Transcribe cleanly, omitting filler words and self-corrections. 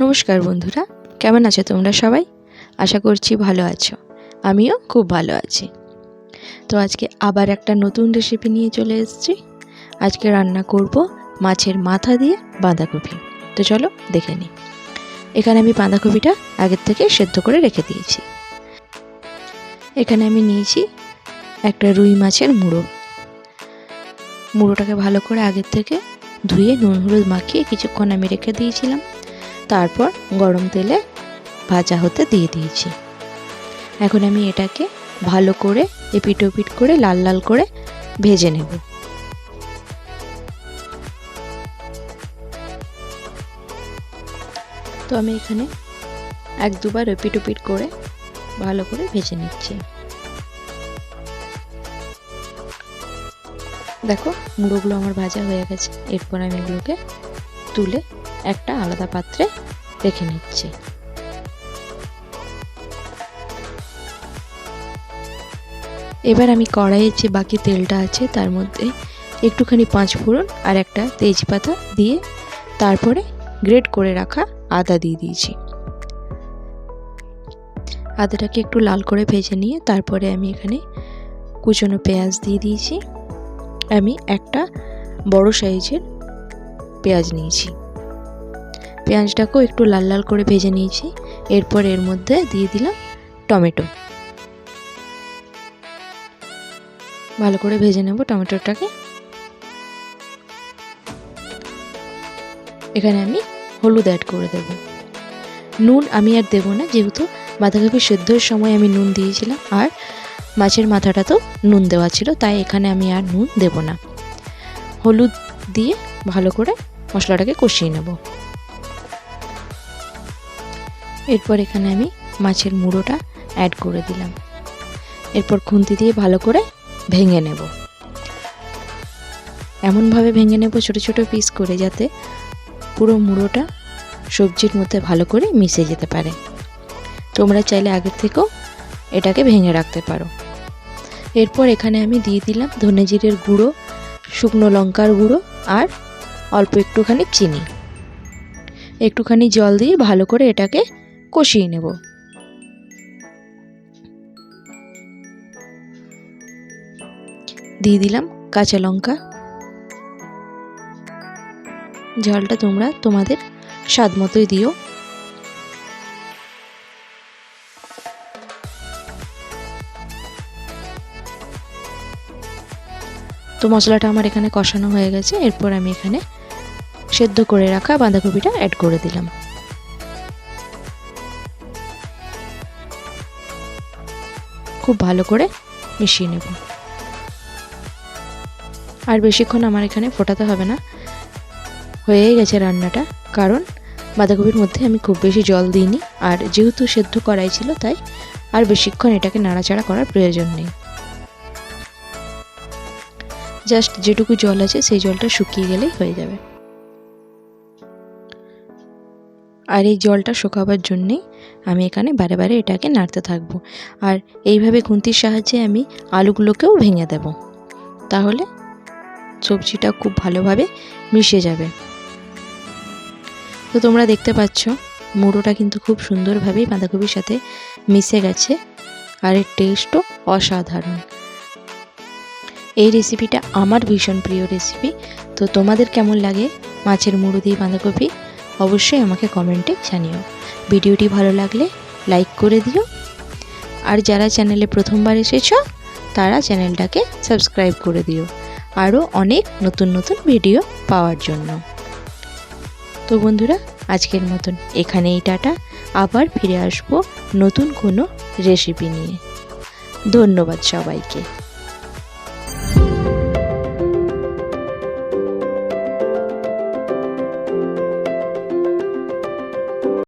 নমস্কার বন্ধুরা, কেমন আছো তোমরা সবাই? আশা করছি ভালো আছো। আমিও খুব ভালো আছি। তো আজকে আবার একটা নতুন রেসিপি নিয়ে চলে এসেছি। আজকে রান্না করব মাছের মাথা দিয়ে বাঁধাকপি। তো চলো দেখে নিই। এখানে আমি বাঁধাকপিটা আগের থেকে সেদ্ধ করে রেখে দিয়েছি। এখানে আমি নিয়েছি একটা রুই মাছের মুড়োটাকে ভালো করে আগের থেকে ধুয়ে নুন হলুদ মাখিয়ে কিছুক্ষণ আমি রেখে দিয়েছিলাম। তারপর গরম তেলে ভাজা হতে দিয়ে দিয়েছি। এখন আমি এটাকে ভালো করে এপিট ওপিট করে লাল লাল করে ভেজে নেব। তো আমি এখানে এক দুবার এপিট ওপিট করে ভালো করে ভেজে নিচ্ছি। দেখো মুড়োগুলো আমার ভাজা হয়ে গেছে। এরপর আমি এগুলোকে তুলে একটা আলাদা পাত্রে রেখে নিচ্ছি। এবার আমি কড়াইয়ে যে বাকি তেলটা আছে তার মধ্যে একটুখানি পাঁচ ফোড়ন আর একটা তেজপাতা দিয়ে তারপরে গ্রেট করে রাখা আদা দিয়ে দিয়েছি। আদাটাকে একটু লাল করে ভেজে নিয়ে তারপরে আমি এখানে কুচনো পেঁয়াজ দিয়ে দিয়েছি। আমি একটা বড় সাইজের পেঁয়াজ নিয়েছি। পেঁয়াজটাকেও একটু লাল লাল করে ভেজে নিয়েছি। এরপর এর মধ্যে দিয়ে দিলাম টমেটো। ভালো করে ভেজে নেব টমেটোটাকে। এখানে আমি হলুদ অ্যাড করে দেব। নুন আমি আর দেব না, যেহেতু বাঁধাকপি সেদ্ধর সময় আমি নুন দিয়েছিলাম আর মাছের মাথাটাতেও নুন দেওয়া ছিল, তাই এখানে আমি আর নুন দেব না। হলুদ দিয়ে ভালো করে মশলাটাকে কষিয়ে নেব। এরপর এখানে আমি মাছের মুড়োটা অ্যাড করে দিলাম। এরপর খুন্তি দিয়ে ভালো করে ভেঙে নেব। এমনভাবে ভেঙে নেব ছোট ছোট পিস করে, যাতে পুরো মুড়োটা সবজির মধ্যে ভালো করে মিশে যেতে পারে। তোমরা চাইলে আগের থেকেও এটাকে ভেঙে রাখতে পারো। এরপর এখানে আমি দিয়ে দিলাম ধনে জিরের গুঁড়ো, শুকনো লঙ্কার গুঁড়ো আর অল্প একটুখানি চিনি। একটুখানি জল দিয়ে ভালো করে এটাকে কষিয়ে নেব। দিয়ে দিলাম কাঁচা লঙ্কা। ঝালটা তোমরা তোমাদের স্বাদ মতোই দিও। তো মশলাটা আমার এখানে কষানো হয়ে গেছে। এরপর আমি এখানে সেদ্ধ করে রাখা বাঁধাকপিটা অ্যাড করে দিলাম। খুব ভালো করে মিশিয়ে নেব। আর বেশিক্ষণ আমার এখানে ফোটাতে হবে না, হয়েই গেছে রান্নাটা। কারণ বাঁধাকপির মধ্যে আমি খুব বেশি জল দিইনি, আর যেহেতু সেদ্ধ করাই ছিল তাই আর বেশিক্ষণ এটাকে নাড়াচাড়া করার প্রয়োজন নেই। জাস্ট যেটুকু জল আছে সেই জলটা শুকিয়ে গেলেই হয়ে যাবে। আর এই জলটা শুকাবার জন্যেই আমি এখানে বারে বারে এটাকে নাড়তে থাকবো। আর এইভাবে খুন্তির সাহায্যে আমি আলুগুলোকেও ভেঙে দেব, তাহলে সবজিটা খুব ভালোভাবে মিশে যাবে। তো তোমরা দেখতে পাচ্ছ মুড়োটা কিন্তু খুব সুন্দরভাবেই বাঁধাকপির সাথে মিশে গেছে, আর এর টেস্টও অসাধারণ। এই রেসিপিটা আমার ভীষণ প্রিয় রেসিপি। তো তোমাদের কেমন লাগে মাছের মুড়ো দিয়ে বাঁধাকপি অবশ্যই আমাকে কমেন্টে জানিও। ভিডিওটি ভালো লাগলে লাইক করে দিও। আর যারা চ্যানেলে প্রথমবার এসেছো তারা চ্যানেলটাকে সাবস্ক্রাইব করে দিও, আরও অনেক নতুন নতুন ভিডিও পাওয়ার জন্য। তো বন্ধুরা, আজকের মতন এখানেই টাটা। আবার ফিরে আসবো নতুন কোনো রেসিপি নিয়ে। ধন্যবাদ সবাইকে।